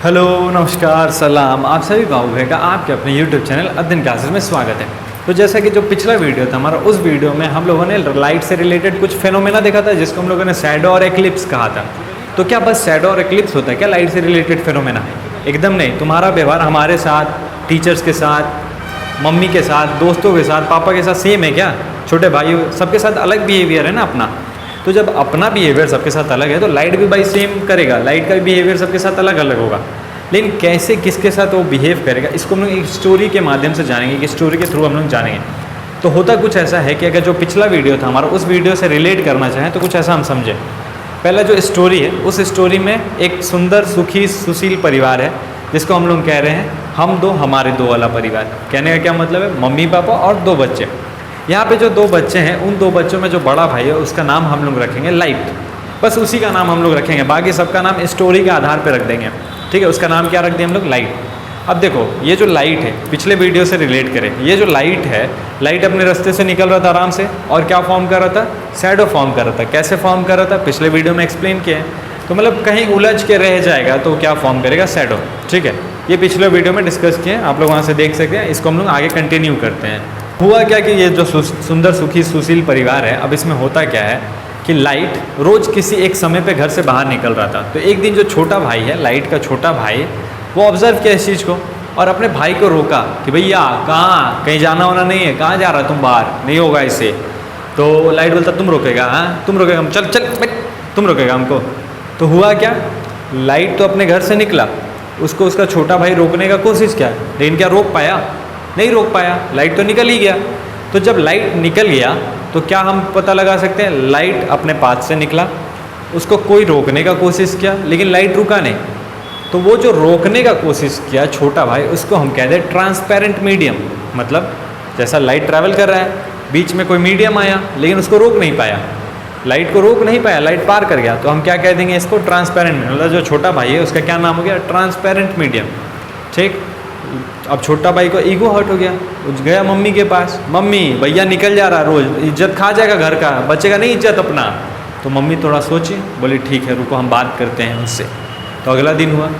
Hello, नमस्कार, सलाम। आप सभी भाव बहन का आपके अपने YouTube चैनल अध्ययन क्लासेस में स्वागत है। तो जैसा कि जो पिछला वीडियो था हमारा, उस वीडियो में हम लोगों ने लाइट से रिलेटेड कुछ फेनोमेना देखा था, जिसको हम लोगों ने शैडो और एक्लिप्स कहा था। तो क्या बस शैडो और एक्लिप्स होता है क्या लाइट से रिलेटेड फेनोमेना? एकदम नहीं। तुम्हारा व्यवहार हमारे साथ, टीचर्स के साथ, मम्मी के साथ, दोस्तों के साथ, पापा के साथ सेम है क्या? छोटे भाइयों सबके साथ अलग बिहेवियर है ना अपना। तो जब अपना बिहेवियर सबके साथ अलग है तो लाइट भी भाई सेम करेगा। लाइट का भी बिहेवियर सबके साथ अलग अलग होगा, लेकिन कैसे किसके साथ वो बिहेव करेगा इसको हम लोग एक स्टोरी के माध्यम से जानेंगे, कि स्टोरी के थ्रू हम लोग जानेंगे। तो होता कुछ ऐसा है कि अगर जो पिछला वीडियो था हमारा, उस वीडियो से रिलेट करना चाहें तो कुछ ऐसा हम समझें। पहला जो स्टोरी है, उस स्टोरी में एक सुंदर, सुखी, सुशील परिवार है, जिसको हम लोग कह रहे हैं हम दो हमारे दो वाला परिवार। कहने का क्या मतलब है? मम्मी पापा और दो बच्चे। यहाँ पे जो दो बच्चे हैं, उन दो बच्चों में जो बड़ा भाई है उसका नाम हम लोग रखेंगे लाइट। बस उसी का नाम हम लोग रखेंगे, बाकी सबका नाम स्टोरी के आधार पर रख देंगे। ठीक है, उसका नाम क्या रख दें हम लोग? लाइट। अब देखो, ये जो लाइट है, पिछले वीडियो से रिलेट करें, ये जो लाइट है, लाइट अपने रास्ते से निकल रहा था आराम से, और क्या फॉर्म कर रहा था? शैडो फॉर्म कर रहा था। कैसे फॉर्म कर रहा था? पिछले वीडियो में एक्सप्लेन किया है। तो मतलब कहीं उलझ के रह जाएगा तो क्या फॉर्म करेगा? शैडो। ठीक है, ये पिछले वीडियो में डिस्कस किए हैं, आप लोग वहाँ से देख सकते हैं। इसको हम लोग आगे कंटिन्यू करते हैं। हुआ क्या कि ये जो सुंदर, सुखी, सुशील परिवार है, अब इसमें होता क्या है कि लाइट रोज़ किसी एक समय पे घर से बाहर निकल रहा था। तो एक दिन जो छोटा भाई है, लाइट का छोटा भाई, वो ऑब्जर्व किया इस चीज़ को और अपने भाई को रोका कि भैया कहाँ, कहीं जाना होना नहीं है, कहाँ जा रहा तुम? बाहर नहीं होगा इससे। तो लाइट बोलता तुम रोकेगा? हाँ तुम रोकेगा? चल चल बैठ, तुम रोकेगा हमको? तो हुआ क्या, लाइट तो अपने घर से निकला, उसको उसका छोटा भाई रोकने का कोशिश किया, लेकिन क्या रोक पाया? नहीं रोक पाया। लाइट तो निकल ही गया। तो जब लाइट निकल गया तो क्या हम पता लगा सकते हैं? लाइट अपने पाथ से निकला, उसको कोई रोकने का कोशिश किया, लेकिन लाइट रुका नहीं। तो वो जो रोकने का कोशिश किया छोटा भाई, उसको हम कहते हैं ट्रांसपेरेंट मीडियम। मतलब जैसा लाइट ट्रैवल कर रहा है, बीच में कोई मीडियम आया लेकिन उसको रोक नहीं पाया, लाइट को रोक नहीं पाया, लाइट पार कर गया, तो हम क्या कह देंगे इसको? ट्रांसपेरेंट। मतलब जो छोटा भाई है उसका क्या नाम हो गया? Transparent medium. ठीक। अब छोटा भाई को ईगो हर्ट हो गया, गया मम्मी के पास, मम्मी भैया निकल जा रहा, रोज इज्जत खा जाएगा घर का, बचेगा नहीं इज्जत अपना। तो मम्मी थोड़ा सोची, बोली ठीक है रुको हम बात करते हैं उससे। तो अगला दिन हुआ,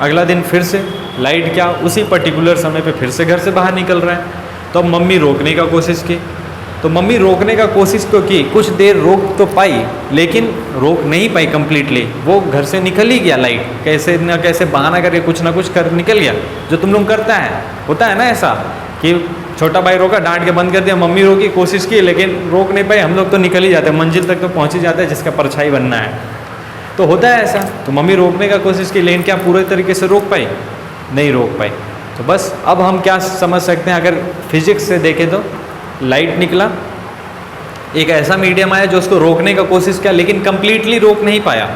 अगला दिन फिर से लाइट क्या उसी पर्टिकुलर समय पे फिर से घर से बाहर निकल रहा है। तो अब मम्मी रोकने का कोशिश की, तो मम्मी रोकने का कोशिश तो की, कुछ देर रोक तो पाई, लेकिन रोक नहीं पाई कम्प्लीटली। वो घर से निकल ही गया, लाइट कैसे न कैसे बहाना करके कुछ ना कुछ कर निकल गया। जो तुम लोग करता है, होता है ना ऐसा कि छोटा भाई रोका, डांट के बंद कर दिया, मम्मी रोकी, कोशिश की, लेकिन रोक नहीं पाई। हम लोग तो निकल ही जाते हैं, मंजिल तक तो पहुँच ही जाते हैं जिसका परछाई बनना है। तो होता है ऐसा। तो मम्मी रोकने का कोशिश की, लेकिन क्या पूरे तरीके से रोक पाई? नहीं रोक पाई। तो बस अब हम क्या समझ सकते हैं? अगर फिजिक्स से देखें तो लाइट निकला, एक ऐसा मीडियम आया जो उसको रोकने का कोशिश किया, लेकिन कंप्लीटली रोक नहीं पाया,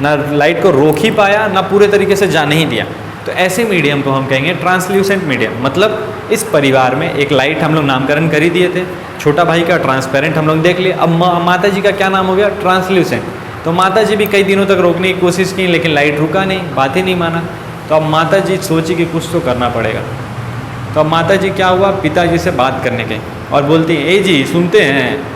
ना लाइट को रोक ही पाया, ना पूरे तरीके से जाने ही दिया। तो ऐसे मीडियम को हम कहेंगे ट्रांसल्यूसेंट मीडियम। मतलब इस परिवार में एक लाइट हम लोग नामकरण कर ही दिए थे, छोटा भाई का ट्रांसपेरेंट हम लोग देख लिए। अब माता जी का क्या नाम हो गया? ट्रांसल्यूसेंट। तो माता जी भी कई दिनों तक रोकने की कोशिश की, लेकिन लाइट रुका नहीं, बात ही नहीं माना। तो अब माता जी सोची कि कुछ तो करना पड़ेगा। तो अब माता जी क्या हुआ, पिताजी से बात करने गई और बोलती हैं, ए जी सुनते हैं,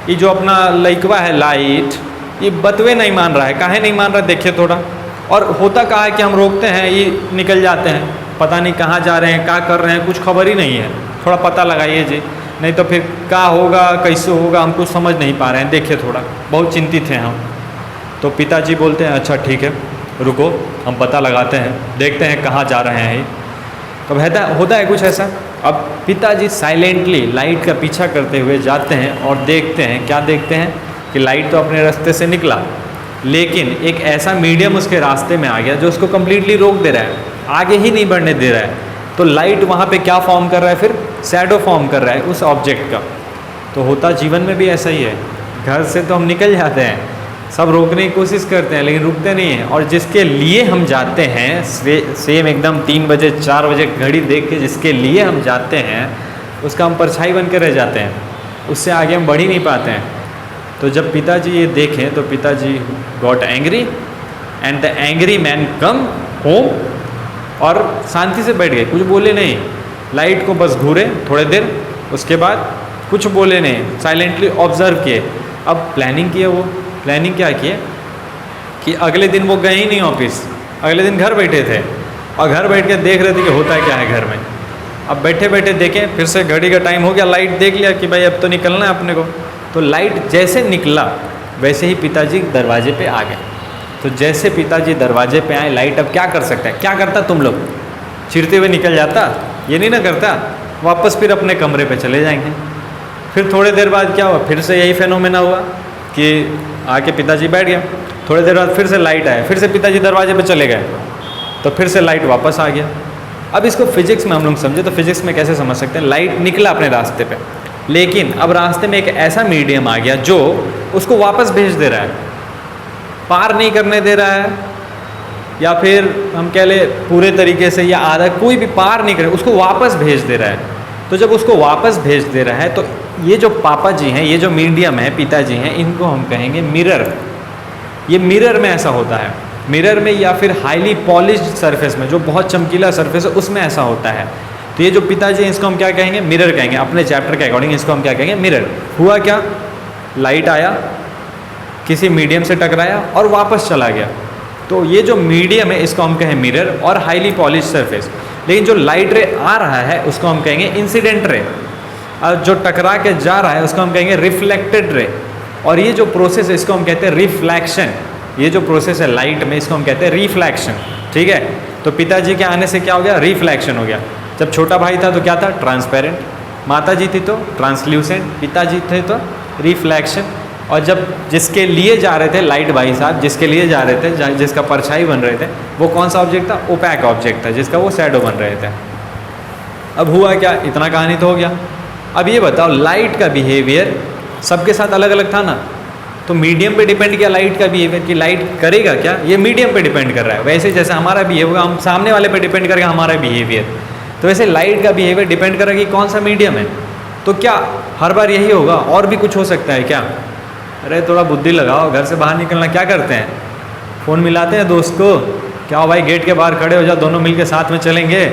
ये जो अपना लइकवा है लाइट, ये बतवे नहीं मान रहा है। काहे नहीं मान रहा? देखिए थोड़ा। और होता कहा है कि हम रोकते हैं, ये निकल जाते हैं, पता नहीं कहाँ जा रहे हैं, क्या कर रहे हैं, कुछ खबर ही नहीं है। थोड़ा पता लगाइए जी, नहीं तो फिर क्या होगा, कैसे होगा, हम कुछ समझ नहीं पा रहे हैं। देखिए थोड़ा, बहुत चिंतित हैं हम। तो पिताजी बोलते हैं अच्छा ठीक है रुको, हम पता लगाते हैं, देखते हैं कहाँ जा रहे हैं ये। तो होता है कुछ ऐसा। अब पिताजी साइलेंटली लाइट का पीछा करते हुए जाते हैं और देखते हैं, क्या देखते हैं कि लाइट तो अपने रास्ते से निकला, लेकिन एक ऐसा मीडियम उसके रास्ते में आ गया जो उसको कम्प्लीटली रोक दे रहा है, आगे ही नहीं बढ़ने दे रहा है। तो लाइट वहाँ पे क्या फॉर्म कर रहा है? फिर शैडो फॉर्म कर रहा है उस ऑब्जेक्ट का। तो होता जीवन में भी ऐसा ही है, घर से तो हम निकल जाते हैं, सब रोकने की कोशिश करते हैं, लेकिन रुकते नहीं हैं। और जिसके लिए हम जाते हैं, सेम एकदम 3 बजे 4 बजे घड़ी देख के जिसके लिए हम जाते हैं, उसका हम परछाई बन के रह जाते हैं, उससे आगे हम बढ़ ही नहीं पाते हैं। तो जब पिताजी ये देखें तो पिताजी got angry and the angry man come home, और शांति से बैठ गए, कुछ बोले नहीं। लाइट को बस घूरे थोड़े देर, उसके बाद कुछ बोले नहीं, साइलेंटली ऑब्जर्व किए। अब प्लानिंग किए, वो प्लानिंग क्या किए कि अगले दिन वो गए ही नहीं ऑफिस, अगले दिन घर बैठे थे। और घर बैठ के देख रहे थे कि होता क्या है घर में। अब बैठे बैठे देखें, फिर से घड़ी का टाइम हो गया, लाइट देख लिया कि भाई अब तो निकलना है अपने को। तो लाइट जैसे निकला वैसे ही पिताजी दरवाजे पे आ गए। तो जैसे पिताजी दरवाजे पे आए, लाइट अब क्या कर सकता है, क्या करता तुम लोग, चिरते हुए निकल जाता? ये नहीं ना करता, वापस फिर अपने कमरे पे चले जाएंगे। फिर थोड़ी देर बाद क्या हुआ, फिर से यही फेनोमेना हुआ कि आके पिताजी बैठ गया। थोड़ी देर बाद फिर से लाइट आया, फिर से पिताजी दरवाजे पे चले गए, तो फिर से लाइट वापस आ गया। अब इसको फिजिक्स में हम लोग समझे तो फिजिक्स में कैसे समझ सकते हैं, लाइट निकला अपने रास्ते पे, लेकिन अब रास्ते में एक ऐसा मीडियम आ गया जो उसको वापस भेज दे रहा है, पार नहीं करने दे रहा है, या फिर हम कह ले पूरे तरीके से या आधा, कोई भी पार नहीं करे, उसको वापस भेज दे रहा है। तो जब उसको वापस भेज दे रहा है तो ये जो पापा जी हैं, ये जो मीडियम है, पिताजी हैं, इनको हम कहेंगे मिरर। ये मिरर में ऐसा होता है, मिरर में या फिर हाईली पॉलिश्ड सरफेस में, जो बहुत चमकीला सरफेस है उसमें ऐसा होता है। तो ये जो पिताजी हैं इसको हम क्या कहेंगे, मिरर कहेंगे। अपने चैप्टर के अकॉर्डिंग इसको हम क्या कहेंगे, मिरर। हुआ क्या, लाइट आया, किसी मीडियम से टकराया और वापस चला गया। तो ये जो मीडियम है इसको हम कहें मिरर और हाईली पॉलिश सरफेस। लेकिन जो लाइट रे आ रहा है उसको हम कहेंगे इंसिडेंट रे, और जो टकरा के जा रहा है उसको हम कहेंगे रिफ्लेक्टेड रे। और ये जो प्रोसेस है इसको हम कहते हैं रिफ्लैक्शन। ये जो प्रोसेस है लाइट में इसको हम कहते हैं रिफ्लैक्शन। ठीक है, तो पिताजी के आने से क्या हो गया, रिफ्लैक्शन हो गया। जब छोटा भाई था तो क्या था, ट्रांसपेरेंट। माता जी थी तो ट्रांसल्यूसेंट। पिताजी थे तो रिफ्लैक्शन। और जब जिसके लिए जा रहे थे लाइट भाई साहब, जिसके लिए जा रहे थे, जिसका परछाई बन रहे थे, वो कौन सा ऑब्जेक्ट था, ओपैक ऑब्जेक्ट था, जिसका वो शैडो बन रहे थे। अब हुआ क्या, इतना कहानी तो हो गया। अब ये बताओ, लाइट का बिहेवियर सबके साथ अलग अलग था ना, तो मीडियम पे डिपेंड किया लाइट का बिहेवियर कि लाइट करेगा क्या, ये मीडियम पे डिपेंड कर रहा है। वैसे जैसे हमारा बिहेवियर होगा, हम सामने वाले पे डिपेंड करेगा हमारा बिहेवियर, तो वैसे लाइट का बिहेवियर डिपेंड करेगा कि कौन सा मीडियम है। तो क्या हर बार यही होगा, और भी कुछ हो सकता है क्या? अरे थोड़ा बुद्धि लगाओ, घर से बाहर निकलना क्या करते हैं, फ़ोन मिलाते हैं दोस्त को, क्या हो भाई गेट के बाहर खड़े हो जाओ, दोनों मिलके साथ में चलेंगे।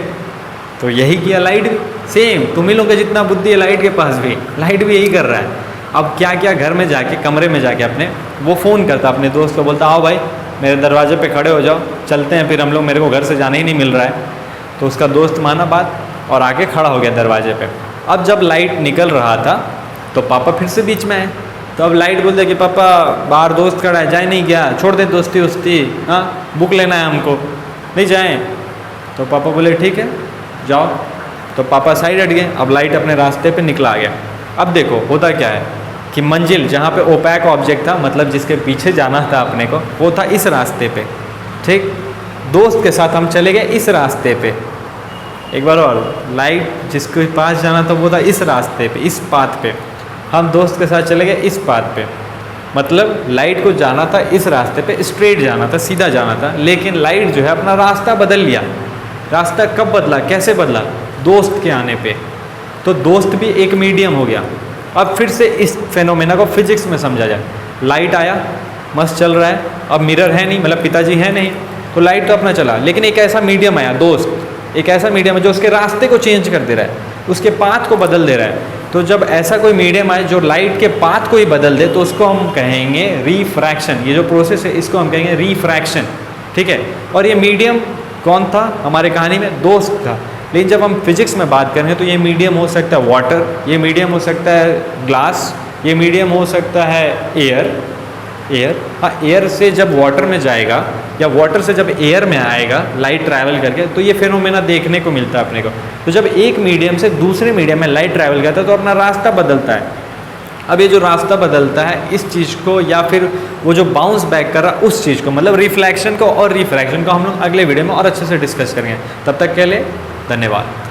तो यही किया लाइट भी, सेम तुम ही लोग का जितना बुद्धि है लाइट के पास भी, लाइट भी यही कर रहा है। अब क्या क्या, घर में जाके, कमरे में जाके अपने वो फ़ोन करता अपने दोस्त को, बोलता आओ भाई मेरे दरवाजे पे खड़े हो जाओ, चलते हैं फिर हम लोग, मेरे को घर से जाना ही नहीं मिल रहा है। तो उसका दोस्त माना बात और आके खड़ा हो गया दरवाजे पे। अब जब लाइट निकल रहा था तो पापा फिर से बीच में आए। तो अब लाइट बोलते कि पापा बाहर दोस्त खड़ा है, जाए नहीं क्या, छोड़ दे दोस्ती उस्ती, हाँ बुक लेना है हमको, नहीं जाएँ। तो पापा बोले ठीक है जाओ। तो पापा साइड हट गए। अब लाइट अपने रास्ते पे निकला आ गया। अब देखो होता क्या है कि मंजिल जहाँ पे ओपैक ऑब्जेक्ट था, मतलब जिसके पीछे जाना था अपने को, वो था इस रास्ते पे। ठीक, दोस्त के साथ हम चले गए इस रास्ते पे। एक बार और, लाइट जिसके पास जाना था वो था इस रास्ते पे, इस पाथ पे। हम दोस्त के साथ चले गए इस पाथ पे, मतलब लाइट को जाना था इस रास्ते पे, स्ट्रेट जाना था, सीधा जाना था। लेकिन लाइट जो है अपना रास्ता बदल लिया। रास्ता कब बदला, कैसे बदला, दोस्त के आने पे। तो दोस्त भी एक मीडियम हो गया। अब फिर से इस फेनोमेना को फिजिक्स में समझा जाए। लाइट आया, मस्त चल रहा है, अब मिरर है नहीं, मतलब पिताजी है नहीं, तो लाइट तो अपना चला, लेकिन एक ऐसा मीडियम आया, दोस्त, एक ऐसा मीडियम है जो उसके रास्ते को चेंज कर दे रहा है, उसके पाथ को बदल दे रहा है। तो जब ऐसा कोई मीडियम आए जो लाइट के पाथ को ही बदल दे तो उसको हम कहेंगे रिफ्रैक्शन। ये जो प्रोसेस है इसको हम कहेंगे रिफ्रैक्शन। ठीक है, और ये मीडियम कौन था हमारे कहानी में, दोस्त था। लेकिन जब हम फिजिक्स में बात करेंगे तो ये मीडियम हो सकता है वाटर, ये मीडियम हो सकता है ग्लास, ये मीडियम हो सकता है एयर। हाँ, एयर से जब वाटर में जाएगा या वाटर से जब एयर में आएगा लाइट ट्रैवल करके, तो ये फेनोमेना देखने को मिलता है अपने को। तो जब एक मीडियम से दूसरे मीडियम में लाइट ट्रैवल करता है तो अपना रास्ता बदलता है। अब ये जो रास्ता बदलता है इस चीज़ को, या फिर वो जो बाउंस बैक कर रहा उस चीज़ को, मतलब रिफ्लेक्शन को और रिफ्रैक्शन को हम लोग अगले वीडियो में और अच्छे से डिस्कस करेंगे। तब तक के लिए धन्यवाद।